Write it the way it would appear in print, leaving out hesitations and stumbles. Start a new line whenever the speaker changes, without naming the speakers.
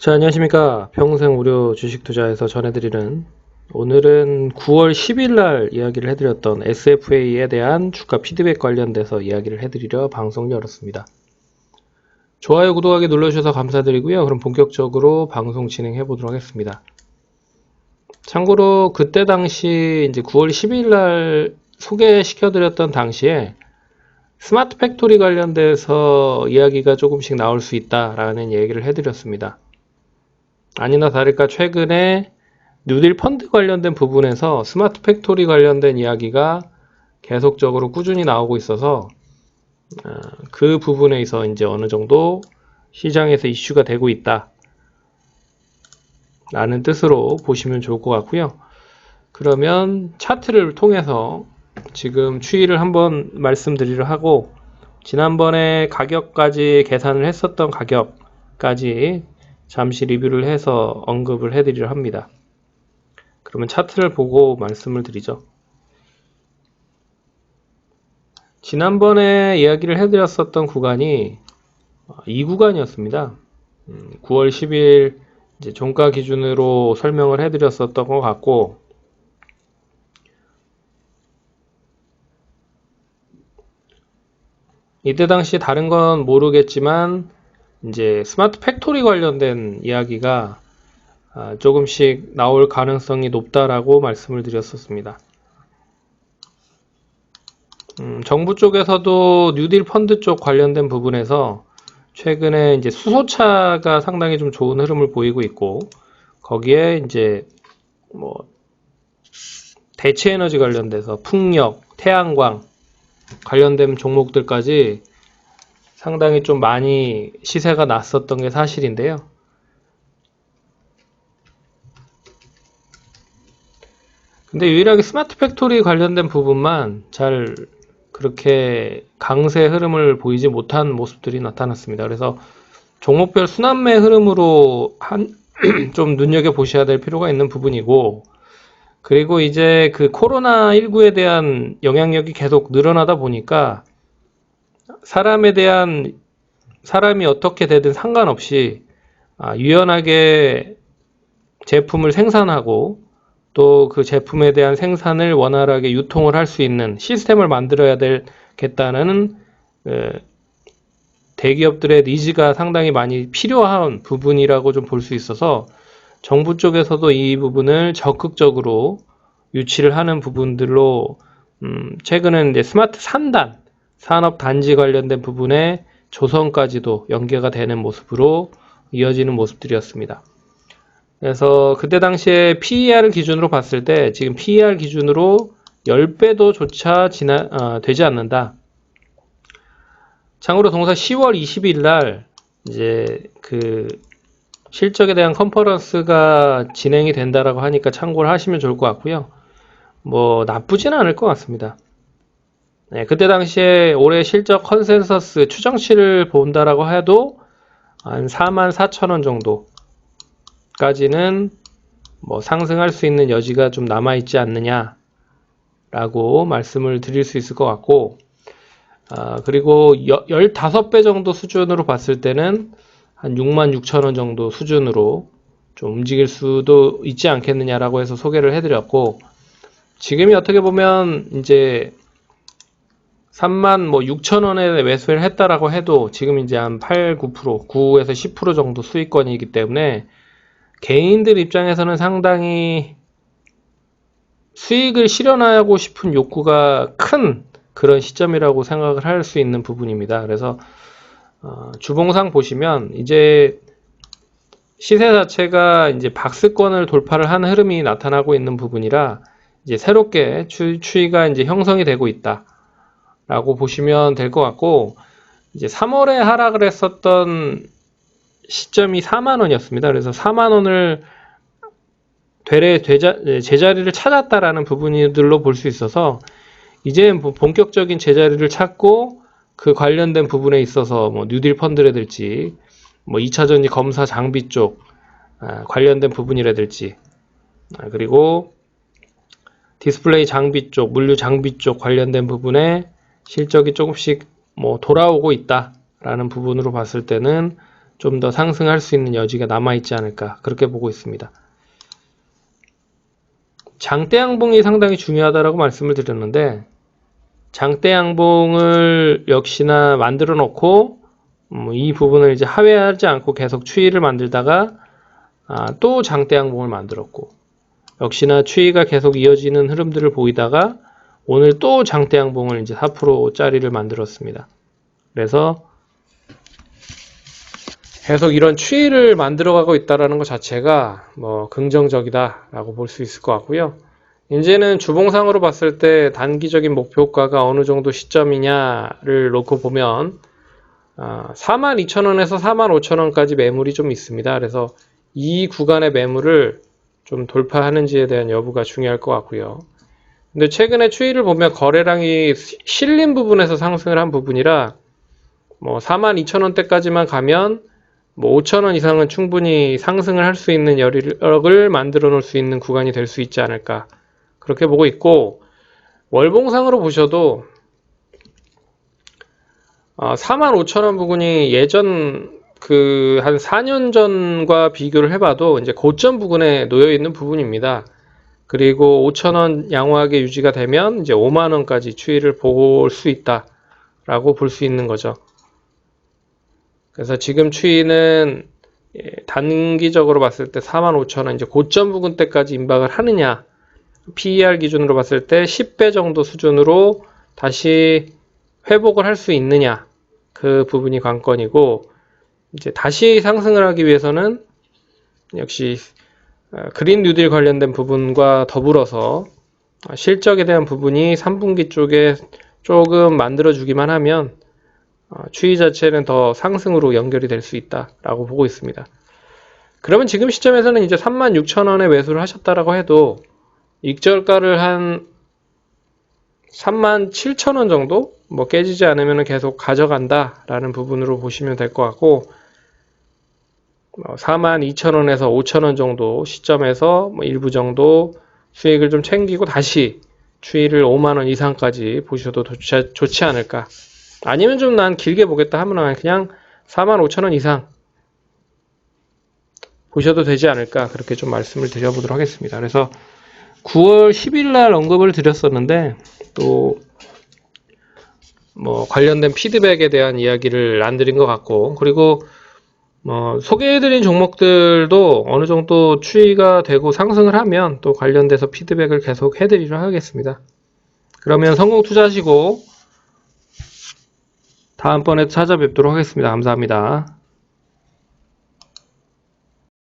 자, 안녕하십니까. 평생우려 주식투자에서 전해드리는, 오늘은 9월 10일 날 이야기를 해드렸던 SFA에 대한 주가 피드백 관련돼서 이야기를 해드리려 방송 열었습니다. 좋아요, 구독하기 눌러주셔서 감사드리고요. 그럼 본격적으로 방송 진행해 보도록 하겠습니다. 참고로 그때 당시 이제 9월 10일 날 소개시켜드렸던 당시에 스마트 팩토리 관련돼서 이야기가 조금씩 나올 수 있다라는 얘기를 해드렸습니다. 아니나 다를까 최근에 뉴딜 펀드 관련된 부분에서 스마트 팩토리 관련된 이야기가 계속적으로 꾸준히 나오고 있어서 그 부분에서 이제 어느 정도 시장에서 이슈가 되고 있다 라는 뜻으로 보시면 좋을 것 같고요. 그러면 차트를 통해서 지금 추이를 한번 말씀드리려 하고, 지난번에 가격까지 계산을 했었던 가격까지 잠시 리뷰를 해서 언급을 해드리려 합니다. 그러면 차트를 보고 말씀을 드리죠. 지난번에 이야기를 해드렸었던 구간이 이 구간이었습니다. 9월 10일 이제 종가 기준으로 설명을 해드렸었던 것 같고, 이때 당시 다른 건 모르겠지만 이제 스마트 팩토리 관련된 이야기가 조금씩 나올 가능성이 높다라고 말씀을 드렸었습니다. 정부 쪽에서도 뉴딜 펀드 쪽 관련된 부분에서 최근에 이제 수소차가 상당히 좀 좋은 흐름을 보이고 있고, 거기에 이제 뭐 대체 에너지 관련돼서 풍력, 태양광 관련된 종목들까지 상당히 좀 많이 시세가 났었던 게 사실인데요. 근데 유일하게 스마트 팩토리 관련된 부분만 잘 그렇게 강세 흐름을 보이지 못한 모습들이 나타났습니다. 그래서 종목별 순환매 흐름으로 좀 눈여겨보셔야 될 필요가 있는 부분이고, 그리고 이제 그 코로나19에 대한 영향력이 계속 늘어나다 보니까 사람이 어떻게 되든 상관없이 유연하게 제품을 생산하고 또 그 제품에 대한 생산을 원활하게 유통을 할 수 있는 시스템을 만들어야 되겠다는 대기업들의 니즈가 상당히 많이 필요한 부분이라고 좀 볼 수 있어서, 정부 쪽에서도 이 부분을 적극적으로 유치를 하는 부분들로 최근에는 이제 스마트 산단, 산업단지 관련된 부분에 조선까지도 연계가 되는 모습으로 이어지는 모습들이었습니다. 그래서 그때 당시에 PER 기준으로 봤을 때 지금 PER 기준으로 10배도 조차 되지 않는다. 참고로 동사 10월 20일 날 이제 그 실적에 대한 컨퍼런스가 진행이 된다라고 하니까 참고를 하시면 좋을 것 같고요. 뭐 나쁘진 않을 것 같습니다. 네, 그때 당시에 올해 실적 컨센서스 추정치를 본다라고 해도 한 44,000원 정도까지는 뭐 상승할 수 있는 여지가 좀 남아있지 않느냐 라고 말씀을 드릴 수 있을 것 같고, 그리고 15배 정도 수준으로 봤을 때는 한 66,000원 정도 수준으로 좀 움직일 수도 있지 않겠느냐라고 해서 소개를 해드렸고, 지금이 어떻게 보면 이제 36,000원에 매수를 했다라고 해도 지금 이제 한 8, 9%, 9에서 10% 정도 수익권이기 때문에 개인들 입장에서는 상당히 수익을 실현하고 싶은 욕구가 큰 그런 시점이라고 생각을 할 수 있는 부분입니다. 그래서 주봉상 보시면 이제 시세 자체가 이제 박스권을 돌파를 하는 흐름이 나타나고 있는 부분이라 이제 새롭게 추이가 이제 형성이 되고 있다 라고 보시면 될 것 같고, 이제 3월에 하락을 했었던 시점이 4만원이었습니다. 그래서 4만원을 제자리를 찾았다라는 부분들로 볼 수 있어서, 이제 본격적인 제자리를 찾고 그 관련된 부분에 있어서 뭐 뉴딜 펀드라든지 뭐 2차전지 검사 장비 쪽 관련된 부분이라든지, 그리고 디스플레이 장비 쪽, 물류 장비 쪽 관련된 부분에 실적이 조금씩 뭐 돌아오고 있다라는 부분으로 봤을 때는 좀 더 상승할 수 있는 여지가 남아있지 않을까 그렇게 보고 있습니다. 장대 양봉이 상당히 중요하다라고 말씀을 드렸는데 장대 양봉을 역시나 만들어 놓고 이 부분을 이제 하회하지 않고 계속 추이를 만들다가 또 장대 양봉을 만들었고 역시나 추이가 계속 이어지는 흐름들을 보이다가 오늘 또 장대 양봉을 이제 4%짜리를 만들었습니다. 그래서 계속 이런 추이를 만들어가고 있다는 것 자체가 뭐 긍정적이다라고 볼 수 있을 것 같고요. 이제는 주봉상으로 봤을 때 단기적인 목표가가 어느 정도 시점이냐를 놓고 보면 42,000원에서 45,000원까지 매물이 좀 있습니다. 그래서 이 구간의 매물을 좀 돌파하는지에 대한 여부가 중요할 것 같고요. 근데 최근에 추이를 보면 거래량이 실린 부분에서 상승을 한 부분이라 뭐 42,000원대까지만 가면 뭐 5,000원 이상은 충분히 상승을 할 수 있는 여력을 만들어 놓을 수 있는 구간이 될 수 있지 않을까 그렇게 보고 있고 월봉상으로 보셔도 45,000원 부근이 예전 한 4년 전과 비교를 해봐도 이제 고점 부근에 놓여 있는 부분입니다. 그리고 5,000원 양호하게 유지가 되면 이제 5만원까지 추이를 볼 수 있다라고 볼 수 있는 거죠. 그래서 지금 추이는 단기적으로 봤을 때 45,000원 이제 고점 부근 때까지 임박을 하느냐 PER 기준으로 봤을 때 10배 정도 수준으로 다시 회복을 할 수 있느냐 그 부분이 관건이고 이제 다시 상승을 하기 위해서는 역시 그린 뉴딜 관련된 부분과 더불어서 실적에 대한 부분이 3분기 쪽에 조금 만들어주기만 하면 추이 자체는 더 상승으로 연결이 될 수 있다라고 보고 있습니다. 그러면 지금 시점에서는 이제 36,000원에 매수를 하셨다라고 해도 익절가를 한 37,000원 정도 뭐 깨지지 않으면 계속 가져간다라는 부분으로 보시면 될 것 같고 42,000원에서 5,000원 정도 시점에서 뭐 일부 정도 수익을 좀 챙기고 다시 추이를 5만원 이상까지 보셔도 좋지 않을까. 아니면 좀 난 길게 보겠다 하면 그냥 45,000원 이상 보셔도 되지 않을까 그렇게 좀 말씀을 드려보도록 하겠습니다. 그래서 9월 10일 날 언급을 드렸었는데 또 뭐 관련된 피드백에 대한 이야기를 안 드린 것 같고 그리고 소개해드린 종목들도 어느 정도 추이가 되고 상승을 하면 또 관련돼서 피드백을 계속 해드리려 하겠습니다. 그러면 성공 투자하시고 다음번에 찾아뵙도록 하겠습니다. 감사합니다.